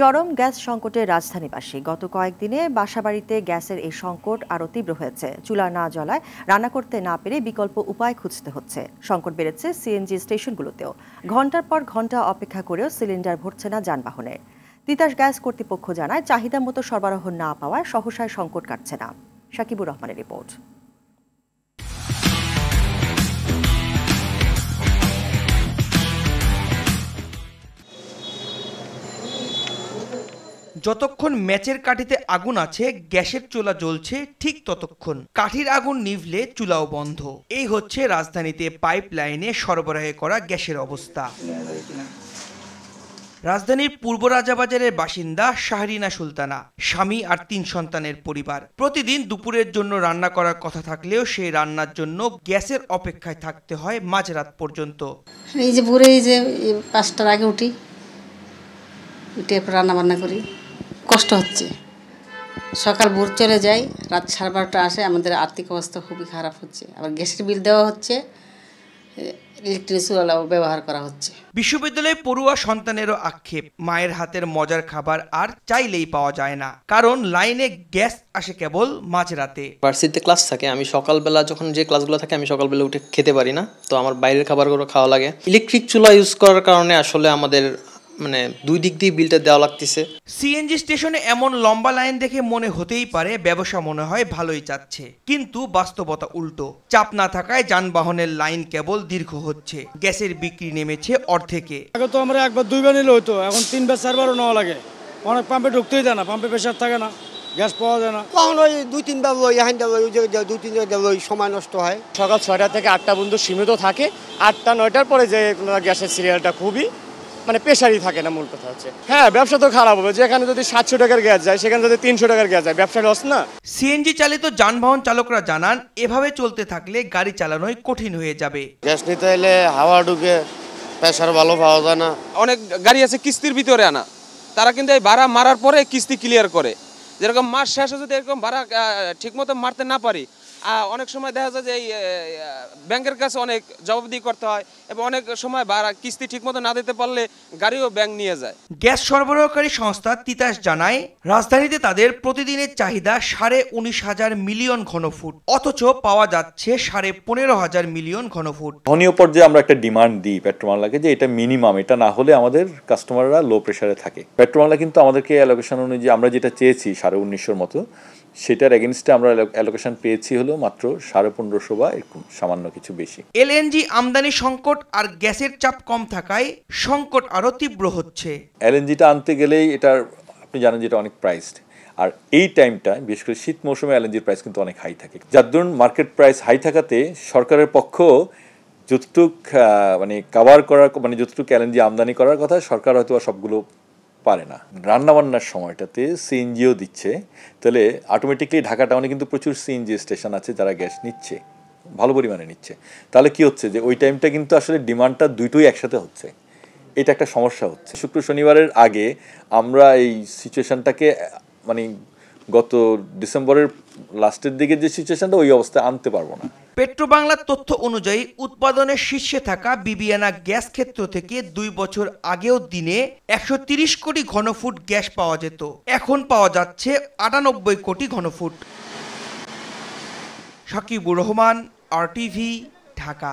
চরম গ্যাস সংকটে রাজধানীবাসী। গত কয়েকদিনে বাসাবাড়িতে গ্যাসের এই সংকট আরও তীব্র হয়েছে। চুলা না জ্বলায় রান্না করতে না পেরে বিকল্প উপায় খুঁজতে হচ্ছে। সংকট বেড়েছে সিএনজি স্টেশনগুলোতেও। ঘণ্টার পর ঘণ্টা অপেক্ষা করেও সিলিন্ডার ভরছে না যানবাহনের। তিতাস গ্যাস কর্তৃপক্ষ জানায়, চাহিদা মতো সরবরাহ না পাওয়ায় সহসায় সংকট কাটছে না। সাকিবুর রহমানের রিপোর্ট। যতক্ষণ ম্যাচের কাঠিতে আগুন আছে, গ্যাসের চুলা জ্বলছে, ঠিক ততক্ষণ কাঠির আগুন নিভলে চুলাও বন্ধ। এই হচ্ছে রাজধানীতে পাইপ লাইনে সরবরাহে করা গ্যাসের অবস্থা। রাজধানীর পূর্ব রাজাবাজারের বাসিন্দা শাহরিনা সুলতানা, স্বামী আর 3 সন্তানের পরিবার। প্রতিদিন দুপুরের জন্য রান্না করার কথা থাকলেও সেই রান্নার জন্য গ্যাসের অপেক্ষায় থাকতে হয় মাঝরাত পর্যন্ত। এই যে ভোরে 5টার আগে উঠে রান্না বান্না করি, কষ্ট হচ্ছে। সকাল ভোর চলে যায়, রাত 12:30 আসে। আমাদের আর্থিক অবস্থা খুবই খারাপ হচ্ছে। আবার গ্যাসের বিল দেওয়া হচ্ছে, ইলেকট্রিক চুলাও ব্যবহার করা হচ্ছে। বিশ্ববিদ্যালয়ে পড়ুয়া সন্তানেরও আক্ষেপ, মায়ের হাতের মজার খাবার আর চাইলেই পাওয়া যায় না, কারণ লাইনে গ্যাস আসে কেবল মাঝরাতে। ভার্সিটিতে ক্লাস থাকে, আমি সকালবেলা যখন যে ক্লাসগুলো থাকে আমি সকালবেলা উঠে খেতে পারি না, তো আমার বাইরের খাবারগুলো খাওয়া লাগে। ইলেকট্রিক চুলা ইউজ করার কারণে আসলে আমাদের দুই দিক দিয়ে বিলটা দেওয়া লাগতেছে। সিএনজি স্টেশনে এমন লম্বা লাইন দেখে মনে হতেই পারে ব্যবসা মনে হয় ভালোই যাচ্ছে, কিন্তু বাস্তবতা উল্টো। চাপ না থাকায় যানবাহনের লাইন কেবল দীর্ঘ হচ্ছে। গ্যাসের বিক্রি নেমেছে অর্ধেকে। আগে তো আমরা একবার 2বার নিলে হতো, এখন 3বার 4বারও নেওয়া লাগে। অনেক পাম্পে ঢুকতেই দেয় না, পাম্পে প্রেশার থাকে না, গ্যাস পাওয়া যায় না। তখন ওই 2-3বার ওই সময় নষ্ট হয়। সকাল 6টা থেকে 8টা পর্যন্ত সীমিত থাকে। 8টা 9টার পরে যে গ্যাসের সিরিয়ালটা খুবই প্রেশারই থাকে না। মূল কথা হচ্ছে, হ্যাঁ ব্যবসা তো খারাপ হবে। যেখানে যদি 700 টাকার গ্যাস যায়, সেখানে যদি 300 টাকার গ্যাস যায়, ব্যবসা লস না। সিএনজি চালিত যানবাহন চালকরা জানান, এভাবে চলতে থাকলে গাড়ি চালানোই কঠিন হয়ে যাবে। গ্যাস নিতে এলে হাওয়া ঢুকে, প্রেশার ভালো পাওয়া যায় না। অনেক গাড়ি আছে কিস্তির ভিতরে আনা, তারা কিন্তু এই ভাড়া মারার পরে কিস্তি ক্লিয়ার করে। যেরকম মাস শেষে যদি এরকম ভাড়া ঠিকমতো মারতে না পারি, অনেক সময় দেখা যায় যে এই ব্যাংকের কাছে অনেক জবাবদিহি করতে হয়, এবং অনেক সময় ভাড়া কিস্তি ঠিকমতো না দিতে পারলে গাড়িও ব্যাংক নিয়ে যায়। গ্যাস সরবরাহকারী সংস্থা তিতাস জানায়, রাজধানীতে তাদের প্রতিদিনের চাহিদা 19,500 মিলিয়ন ঘনফুট, অথচ পাওয়া যাচ্ছে 15,500 মিলিয়ন ঘনফুট। ধনীয় পর্যায়ে আমরা একটা ডিমান্ড দিই পেট্রোবাংলাকে যে এটা মিনিমাম, এটা না হলে আমাদের কাস্টমাররা লো প্রেশারে থাকে। পেট্রোবাংলা কিন্তু আমাদেরকে অ্যালোকেশন অনুযায়ী আমরা যেটা চেয়েছি 1950 মতো, সেটার এগেইনস্টে আমরা অ্যালোকেশন পেয়েছি হলো মাত্র 1550 বা একটু সামান্য কিছু বেশি। এলএনজি আমদানি সংকট আর গ্যাসের চাপ কম থাকায় সংকট আরো তীব্র হচ্ছে। এলএনজিটা আনতে গেলেই এটার আপনি জানেন যে এটা অনেক প্রাইসড, আর এই টাইমটা বিশেষ করে শীত মৌসুমে এলএনজির প্রাইস কিন্তু অনেক হাই থাকে। যার দরুন মার্কেট প্রাইস হাই থাকাতে সরকারের পক্ষ যতটুক কাভার করার যতটুক এলএনজি আমদানি করার কথা, সরকার হয়তো সবগুলো পারে না। রান্নাবান্নার সময়টাতে সিএনজিও দিচ্ছে, তাহলে অটোমেটিকলি ঢাকা টাউনে কিন্তু প্রচুর সিএনজি স্টেশন আছে যারা গ্যাস নিচ্ছে, ভালো পরিমাণে নিচ্ছে। তাহলে কি হচ্ছে যে ওই টাইমটা কিন্তু আসলে ডিমান্ডটা দুটোই একসাথে হচ্ছে, এটা একটা সমস্যা হচ্ছে। শুক্র শনিবারের আগে আমরা এই সিচুয়েশনটাকে গত ডিসেম্বরের লাস্টের দিকে যে সিচুয়েশনটা, ওই অবস্থায় আনতে পারবো না। পেট্রোবাংলার তথ্য অনুযায়ী উৎপাদনের শীর্ষে থাকা বিবিয়ানা গ্যাস ক্ষেত্র থেকে 2 বছর আগেও দিনে 130 কোটি ঘনফুট গ্যাস পাওয়া যেত, এখন পাওয়া যাচ্ছে 98 কোটি ঘনফুট। সাকিবুর রহমান, RTV, ঢাকা।